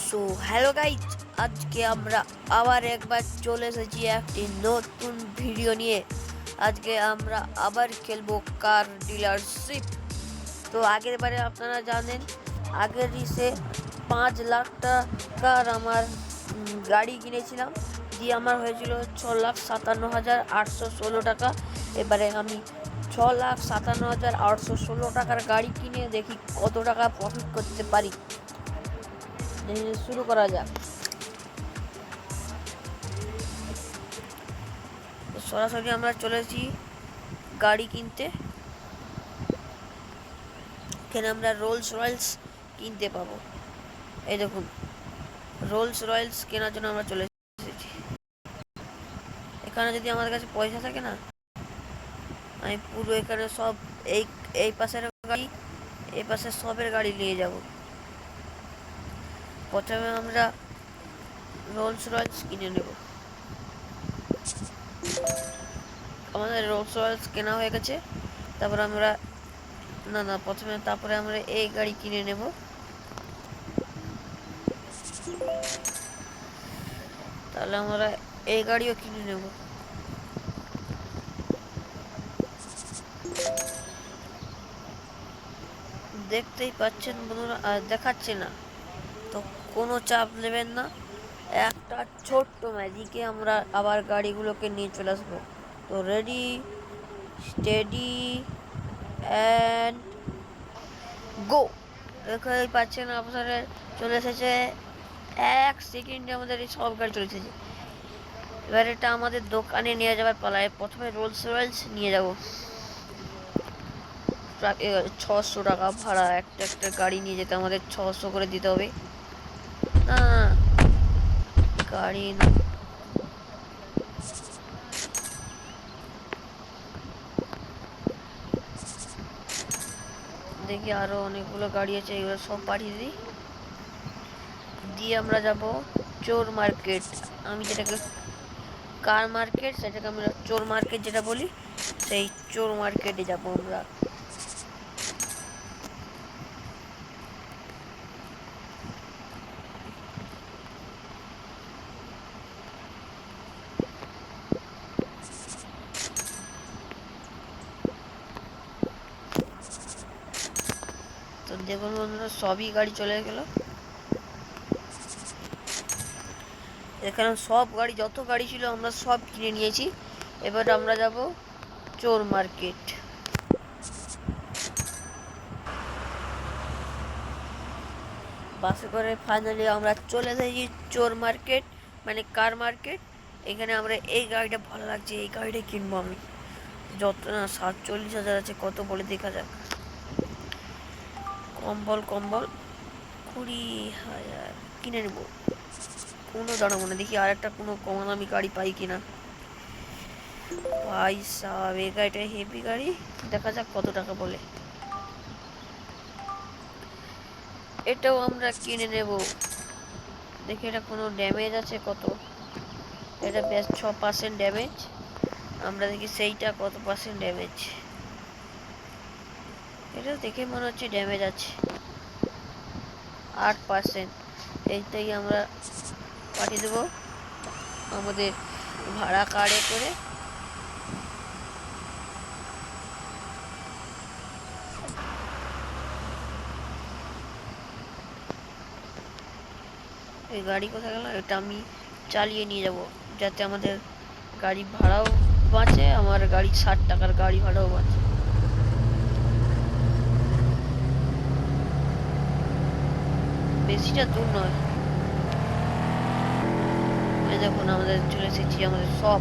So hello guys, আজকে আমরা আবার একবার চলে এসেছি একটি নতুন ভিডিও নিয়ে। আজকে আমরা আবার খেলবো কার ডিলারশিপ। তো আগের বারে আপনারা জানেন, আগের রিসে 5 লাখ টাকার আমার গাড়ি কিনেছিলাম, দিয়ে আমার হয়েছিল 6,57,816 টাকা। এবারে আমি 6,57,816 টাকার গাড়ি কিনে দেখি কত টাকা প্রফিট করতে পারি। শুরু করা যাক। সরাসরি আমরা চলেছি গাড়ি কিনতে। এখানে আমরা রোলস রয়েলস কিনতে পাবো। এই দেখুন, রোলস রয়েলস কেনার জন্য আমরা চলে এসেছি। এখানে যদি আমাদের কাছে পয়সা থাকে না, আমি পুরো এখানে সব এই এই পাশের গাড়ি, এই পাশের সবের গাড়ি নিয়ে যাব। প্রথমে আমরা রোলস রয়েলস কিনে নেব। আমাদের রোলস রয়েলস কেনা হয়ে গেছে। তারপর আমরা তারপরে আমরা এই গাড়ি কিনে নেব। তাহলে আমরা এই গাড়িও কিনে নেব। দেখতেই পাচ্ছেন বন্ধুরা, দেখাচ্ছে না তো কোনো চাপ নেবেন না। একটা ছোট্ট ম্যাজিকে আমরা আবার গাড়িগুলোকে নিয়ে চলে আসবো। তো রেডি, স্টেডি অ্যান্ড গো। দেখতেই পাচ্ছেন আপনারা, চলে এসেছে 1 সেকেন্ডে আমাদের এই সব গাড়ি চলে এসেছে। এবার এটা আমাদের দোকানে নিয়ে যাওয়ার পালায়। প্রথমে রোলস রয়েলস নিয়ে যাব। 600 টাকা ভাড়া, একটা একটা গাড়ি নিয়ে যেতে আমাদের 600 করে দিতে হবে। না, গাড়ি না, দেখি আরো অনেকগুলো গাড়ি আছে, এগুলো সব পাঠিয়ে দিই। দিয়ে আমরা যাব চোর মার্কেট। আমি যেটাকে কার মার্কেট, সেটাকে আমরা চোর মার্কেট যেটা বলি, সেই চোর মার্কেটে যাব আমরা। তো দেখুন বন্ধুরা, সবই গাড়ি চলে গেল। এখানে সব গাড়ি, যত গাড়ি ছিল আমরা সব কিনে নিয়েছি। এবার আমরা যাব চোর মার্কেট। বাসে করে ফাইনালি আমরা চলে এসেছি চোর মার্কেট, মানে কার মার্কেট। এখানে আমরা এই গাড়িটা ভালো লাগছে, এই গাড়িটা কিনবো আমি। যত না 47,000 আছে, কত বলে দেখা যাক। কম্বল 20,000 কিনে নেবো। কোনো দাঁড়াবো না, দেখি আর একটা কোনো কম দামি গাড়ি পাই কিনা। ভাই সাহেব, এই গাড়িটা হেভি গাড়ি, দেখা যাক কত টাকা বলে। এটাও আমরা কিনে নেব। দেখি এটা কোনো ড্যামেজ আছে কত। এটা বেশ 6% ড্যামেজ। আমরা দেখি সেইটা কত পার্সেন্ট ড্যামেজ। এটা দেখে মনে হচ্ছে ড্যামেজ আছে 8%। এইটাই আমরা পাঠিয়ে দেবো আমাদের ভাড়া কার্ডে করে। এই গাড়ি কোথায় গেল? এটা আমি চালিয়ে নিয়ে যাব, যাতে আমাদের গাড়ি ভাড়াও বাঁচে, আমার গাড়ি 60 টাকার গাড়ি ভাড়াও বাঁচে। বেশিটা দূর নয়। এই দেখুন, আমাদের চলে এসেছি আমাদের সব।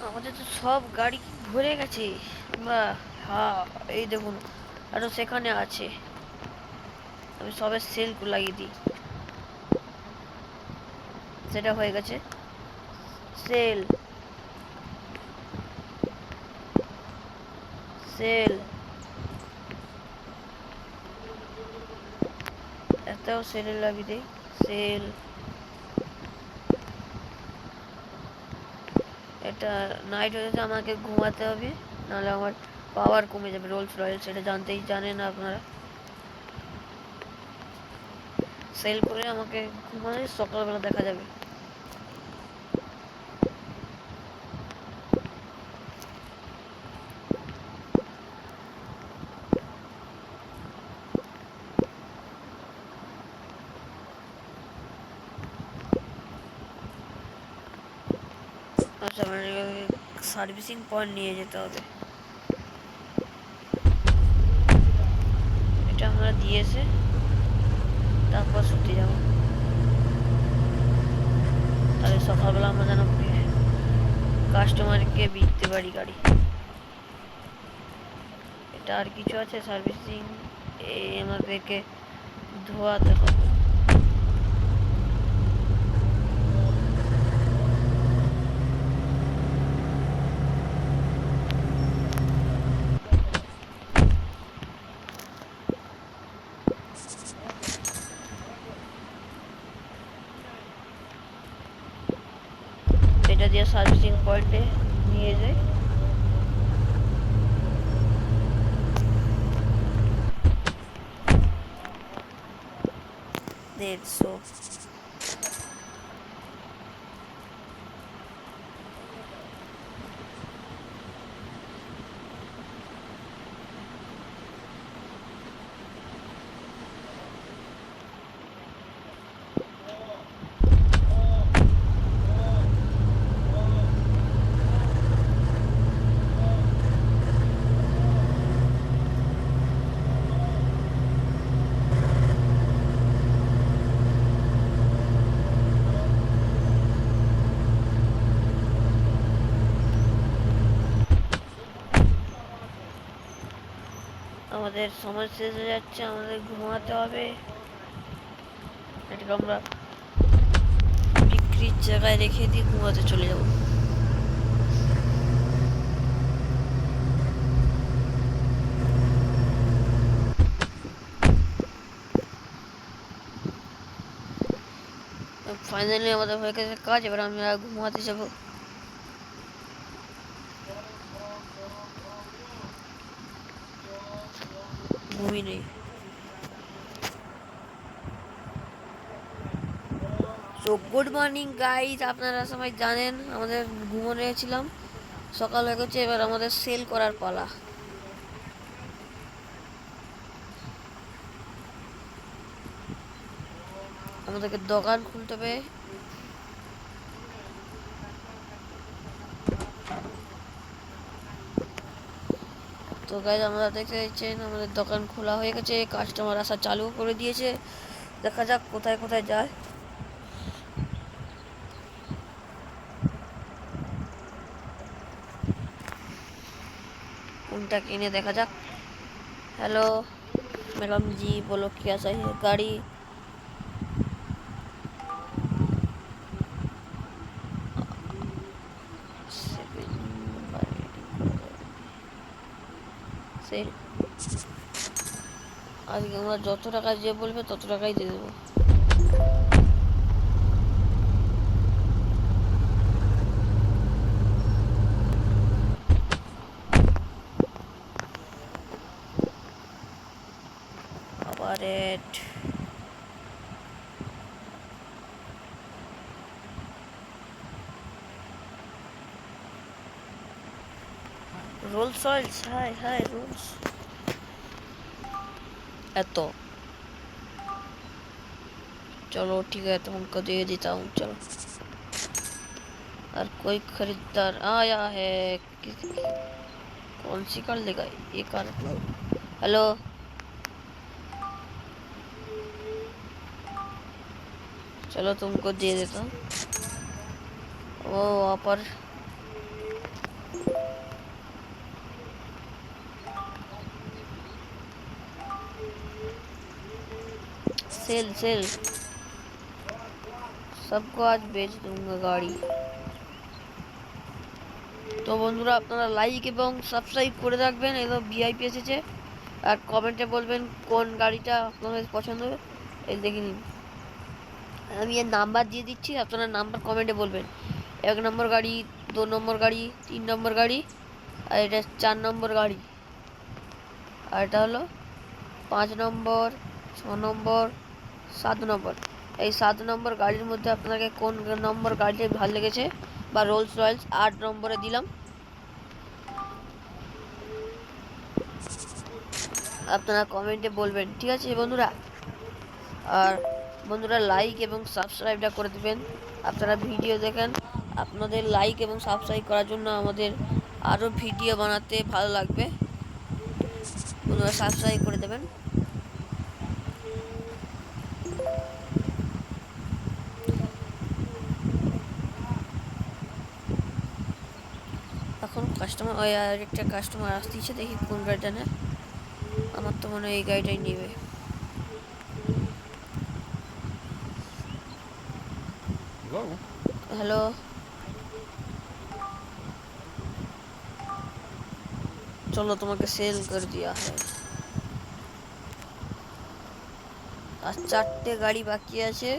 আমাদের তো সব গাড়ি ভরে গেছে। আমরা, হ্যাঁ, এই দেখুন আরো সেখানে আছে। আমি সবে সেল লাগিয়ে দিই। সেটা হয়ে গেছে সেল। সেল তাও সেলের লাভি দেই, সেল। এটা নাইট হয়েছে, আমাকে ঘুমাতে হবে, নাহলে আমার পাওয়ার কমে যাবে। রোলস রয়েল সেটা জানেন আপনারা। সেল করে আমাকে ঘুমালে সকালবেলা দেখা যাবে। আচ্ছা, মানে সার্ভিসিং পয়েন্ট নিয়ে যেতে হবে। এটা আমরা দিয়েছে, তারপর শুতে যাব। তাহলে সকালবেলা আমরা যেন কাস্টমারকে বিকতে পারি গাড়ি। এটা আর কিছু আছে সার্ভিসিং? আমাদেরকে ধোয়াতে হবে। এটা দিয়ে সার্ভিসিং পয়েন্টে নিয়ে যাই। দেড়শো। আমাদের সময় শেষ হয়ে যাচ্ছে, আমাদের ঘুমাতে হবে। এটাকে আমরা বিক্রির জায়গায় রেখে দিয়ে ঘুমাতে চলে যাব। ফাইনালি আমাদের হয়ে গেছে কাজ, এবার আমি ঘুমাতে যাব। ঘুমই নেই। সো গুড মর্নিং গাইজ, আপনারা সবাই জানেন আমাদের ঘুমোনে ছিলাম, সকাল হয়ে গেছে, এবার আমাদের সেল করার পালা। আমাদেরকে দোকান খুলতে হবে। তো গাইজ আমরা দেখতে পাচ্ছেন আমাদের দোকান খোলা হয়ে গেছে, কাস্টমার আসা চালু করে দিয়েছে। দেখা যাক কোথায় কোথায় যায়। কোনটা কিনে দেখা যাক। हेलो मैडम जी, बोलो क्या चाहिए गाड़ी? সেল। আজকে আমরা যত টাকা যে বলবে তত টাকাই দিয়ে দেবো। আবার রেট रोल्स रॉयल्स, हाय हाय रोल्स। तो चलो ठीक है, तो उनको दे देता हूँ, चलो। और कोई खरीदार आया है? कौन सी कार लेगा? ये कार। हेलो, चलो तुमको दे देता हूँ। वो वहाँ पर सेल सेल, सबको आज बेच दूंगा गाड़ी। তো বন্ধুরা, আপনারা লাইক এবং সাবস্ক্রাইব করে রাখবেন, এগুলো ভিআইপি এসেছে। আর কমেন্টে বলবেন কোন গাড়িটা আপনাদের পছন্দ হবে। এই দেখে নিন, আমি এর নাম্বার দিয়ে দিচ্ছি, আপনারা নাম্বার কমেন্টে বলবেন। 1 নম্বর গাড়ি, 2 নম্বর গাড়ি, 3 নম্বর গাড়ি, আর এটা 4 নম্বর গাড়ি, আর এটা হলো 5 নম্বর, 6 নম্বর, 7 নম্বর। এই 7 নম্বর গাড়ির মধ্যে আপনাকে কোন নম্বর গাড়িটা ভালো লেগেছে, বা রোলস রয়েলস 8 নম্বরে দিলাম, আপনারা কমেন্টে বলবেন, ঠিক আছে বন্ধুরা। আর বন্ধুরা লাইক এবং সাবস্ক্রাইবটা করে দেবেন। আপনারা ভিডিও দেখেন, আপনাদের লাইক এবং সাবস্ক্রাইব করার জন্য আমাদের আরও ভিডিও বানাতে ভালো লাগবে। বন্ধুরা সাবস্ক্রাইব করে দেবেন। এখন কাস্টমার, ওই আরেকটা কাস্টমার আসতেছে, দেখি কোন গাড়িটা নেয়। আমার তো মনে হয় এই গাড়িটাই নেবে। হ্যালো, চলো তোমাকে সেল করে दिया है। আর 4টে গাড়ি বাকি আছে।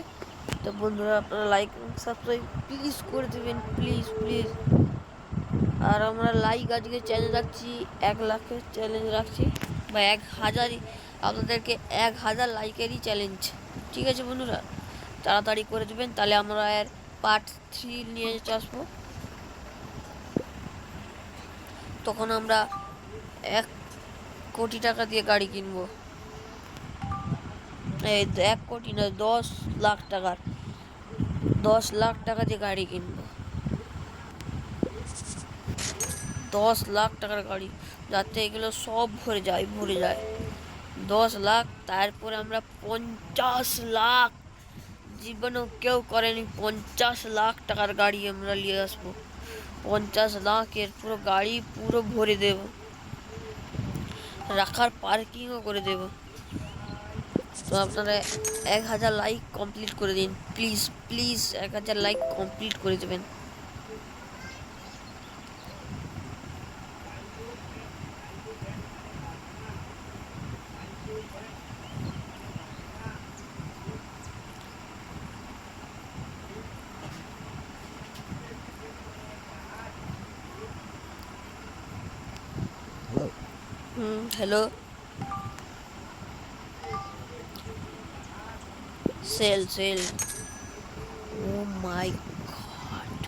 তো বন্ধুরা আপনারা লাইক এবং সাবস্ক্রাইব প্লিজ করে দেবেন, প্লিজ প্লিজ। আর আমরা লাইক আজকে চ্যালেঞ্জ রাখছি, 1 লাখের চ্যালেঞ্জ রাখছি, বা 1000, আপনাদেরকে 1000 লাইকেরই চ্যালেঞ্জ, ঠিক আছে বন্ধুরা। তাড়াতাড়ি করে দেবেন, তাহলে আমরা এর পার্ট 3 নিয়ে আসবো। তখন আমরা 1 কোটি টাকা দিয়ে গাড়ি কিনবো। এই 1 কোটি না, 10 লাখ টাকার, 10 লাখ টাকা দিয়ে গাড়ি কিনবো। 10 লাখ টাকার গাড়ি, যাতে এগুলো সব ভরে যায়, ভরে যায়। 10 লাখ, তারপরে আমরা 50 লাখ, জীবনেও কেউ করেনি 50 লাখ টাকার গাড়ি আমরা নিয়ে আসবো। 50 লাখের পুরো গাড়ি পুরো ভরে দেব, রাখার পার্কিংও করে দেব। তো আপনারা 1000 লাইক কমপ্লিট করে দিন, প্লিজ প্লিজ 1000 লাইক কমপ্লিট করে দেবেন। হ্যালো, সেল সেল, ও মাই গড।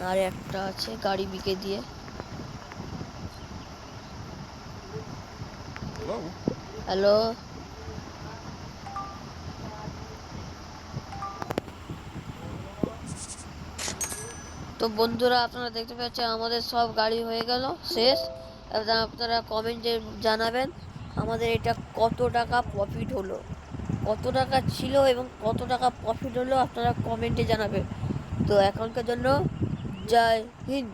আর একটা আছে গাড়ি বিকে দিয়ে। হ্যালো, তো বন্ধুরা আপনারা দেখতে পাচ্ছেন আমাদের সব গাড়ি হয়ে গেল শেষ। আপনারা কমেন্টে জানাবেন আমাদের এটা কত টাকা প্রফিট হলো, কত টাকা ছিল এবং কত টাকা প্রফিট হলো, আপনারা কমেন্টে জানাবেন। তো এখনকার জন্য জয় হিন্দ।